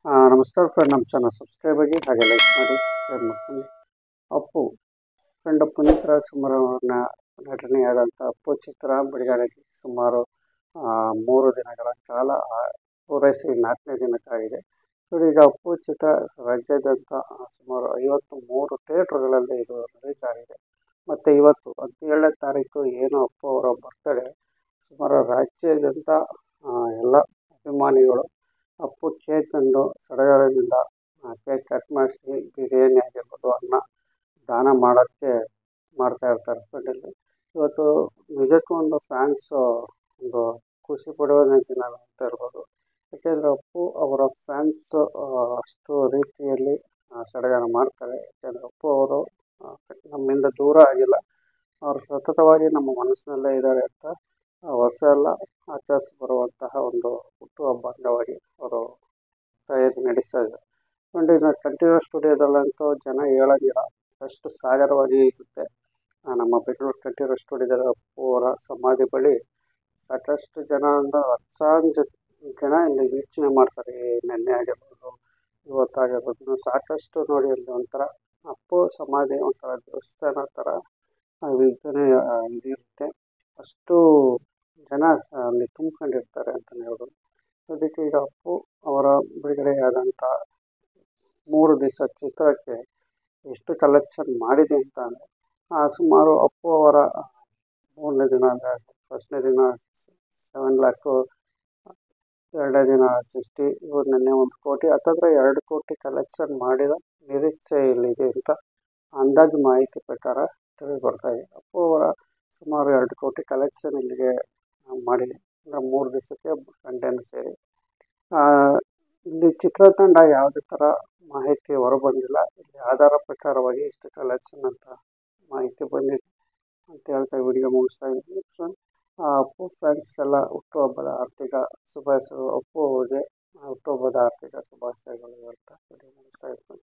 ನಮಸ್ಕಾರ ಫ್ರೆಂಡ್, ನಮ್ಮ channel subscribe ಆಗಿ ಹಾಗೆ ಲೈಕ್ ಮಾಡಿ ಶೇರ್ ಮಾಡ್ತೀನಿ. ಅಪ್ಪು ಫ್ರೆಂಡ್ ಪುನೀತ್ ರಾಜ್ಕುಮಾರ್ ಅವ್ರನ್ನ ನಟನೆಯಾದಂಥ ಅಪ್ಪು ಚಿತ್ರ ಬಿಡುಗಡೆಗೆ ಸುಮಾರು 3 ದಿನಗಳ ಕಾಲ ಪೂರೈಸಿ 4ನೇ ದಿನಕ್ಕಾಗಿದೆ. ಈಗ ಅಪ್ಪು ಚಿತ್ರ ರಾಜ್ಯಾದ್ಯಂತ ಸುಮಾರು 53 ಥಿಯೇಟ್ರ್ಗಳಲ್ಲಿ ಇದು ರಿಲೀಸ್ ಆಗಿದೆ. ಮತ್ತು ಇವತ್ತು 17ನೇ ತಾರೀಕು ಏನು ಅಪ್ಪು ಅವರ ಬರ್ತ್ಡೇ, ಸುಮಾರು ರಾಜ್ಯಾದ್ಯಂತ ಎಲ್ಲ ಅಭಿಮಾನಿಗಳು ಅಪ್ಪು ಕೇಕ್ ತಂದು ಸಡಗರದಿಂದ ಕೇಕ್ ಕಟ್ ಮಾಡಿಸಿ ಬಿರಿಯಾನಿ ಆಗಿರ್ಬೋದು, ಅನ್ನ ದಾನ ಮಾಡೋಕ್ಕೆ ಮಾಡ್ತಾ ಇರ್ತಾರೆ ಫ್ರೆಂಡಲ್ಲಿ. ಇವತ್ತು ನಿಜಕ್ಕೂ ಒಂದು ಫ್ಯಾನ್ಸು ಒಂದು ಖುಷಿ ಪಡುವ ದಿನ ಅಂತ ಇರ್ಬೋದು. ಯಾಕೆಂದರೆ ಅಪ್ಪು ಅವರ ಫ್ಯಾನ್ಸ್ ಅಷ್ಟು ರೀತಿಯಲ್ಲಿ ಸಡಗರ ಮಾಡ್ತಾರೆ. ಯಾಕೆಂದರೆ ಅಪ್ಪು ಅವರು ನಮ್ಮಿಂದ ದೂರ ಆಗಿಲ್ಲ, ಅವರು ಸತತವಾಗಿ ನಮ್ಮ ಮನಸ್ಸಿನಲ್ಲೇ ಇದ್ದಾರೆ ಅಂತ ವರ್ಷ ಎಲ್ಲ ಆಚರಿಸಿ ಬರುವಂತಹ ಒಂದು ಹುಟ್ಟುಹಬ್ಬ ಅಂಗವಾಗಿ ಅವರು ತಯಾರಿ ನಡೆಸ್ತಾ ಇದ್ದಾರೆ. ಇನ್ನು ಕಂಠೀರವ ಸ್ಟುಡಿಯೋದಲ್ಲಂತೂ ಜನ ಹೇಳೋಂಗಿಲ್ಲ, ಅಷ್ಟು ಸಾಗರವಾಗಿ ಇರುತ್ತೆ. ನಮ್ಮ ಬೆಂಗಳೂರು ಕಂಠೀರವ ಸ್ಟುಡಿಯೋದ ಅಪ್ಪು ಅವರ ಸಮಾಧಿ ಬಳಿ ಸಾಕಷ್ಟು ಜನ, ಒಂದು ಲಕ್ಷಾಂತರ ಜನ ಇಲ್ಲಿ ವೀಕ್ಷಣೆ ಮಾಡ್ತಾರೆ. ನೆನ್ನೆ ಆಗಿರ್ಬೋದು, ಇವತ್ತಾಗಿರ್ಬೋದು, ಸಾಕಷ್ಟು ನೋಡಿ ಅಲ್ಲಿ ಒಂಥರ ಅಪ್ಪು ಸಮಾಧಿ ಒಂಥರ ದೇವಸ್ಥಾನ ಥರ ವೀಕ್ಷಣೆ ಇದಿರುತ್ತೆ. ಅಷ್ಟು ಜನ ಅಲ್ಲಿ ತುಂಬ್ಕೊಂಡಿರ್ತಾರೆ ಅಂತಲೇ ಹೇಳ್ಬೋದು. ಅದಕ್ಕೆ ಈಗ ಅಪ್ಪು ಅವರ ಬಿಡುಗಡೆಯಾದಂಥ 3 ದಿವಸ ಚಿತ್ರಕ್ಕೆ ಎಷ್ಟು ಕಲೆಕ್ಷನ್ ಮಾಡಿದೆ ಅಂತ ಅಂದರೆ, ಸುಮಾರು ಅಪ್ಪು ಅವರ 3ನೇ ದಿನ, ಫಸ್ಟ್ನೇ ದಿನ 7 ಲ್ಯಾಕ್, 2ನೇ ದಿನ 60, ಇವರು ನಿನ್ನೆ 1 ಕೋಟಿ, ಹತ್ತತ್ರ 2 ಕೋಟಿ ಕಲೆಕ್ಷನ್ ಮಾಡಿದ ನಿರೀಕ್ಷೆ ಇಲ್ಲಿದೆ ಅಂತ ಅಂದಾಜು ಮಾಹಿತಿ ಪ್ರಕಾರ ತಿಳಿದು ಬರ್ತಾ ಇದೆ. ಅಪ್ಪು ಅವರ ಸುಮಾರು 2 ಕೋಟಿ ಕಲೆಕ್ಷನ್ ಇಲ್ಲಿಗೆ ಮಾಡಿದೆ, ಅಂದರೆ 3 ದಿವಸಕ್ಕೆ ಸಂಡೇನೂ ಸೇರಿ. ಇಲ್ಲಿ ಚಿತ್ರತಂಡ ಯಾವುದೇ ಥರ ಮಾಹಿತಿ ಹೊರಬಂದಿಲ್ಲ. ಇಲ್ಲಿ ಆಧಾರ ಪ್ರಕಾರವಾಗಿ ಇಷ್ಟು ಕಲೆಕ್ಷನ್ ಅಂತ ಮಾಹಿತಿ ಬಂದಿದೆ ಅಂತ ಹೇಳ್ತಾ ವಿಡಿಯೋ ಮುಗಿಸ್ತಾ ಇದ್ದೀನಿ. ಅಪ್ಪು ಫ್ಯಾನ್ಸ್ ಎಲ್ಲ ಹುಟ್ಟುಹಬ್ಬದ ಆರ್ಥಿಕ ಶುಭಾಶಯಗಳು. ಅಪ್ಪು ಅವರಿಗೆ ಹುಟ್ಟುಹಬ್ಬದ ಆರ್ಥಿಕ ಶುಭಾಶಯಗಳು ಹೇಳ್ತಾ ವಿಡಿಯೋ ಮುಗಿಸ್ತಾ ಇದ್ದೀನಿ.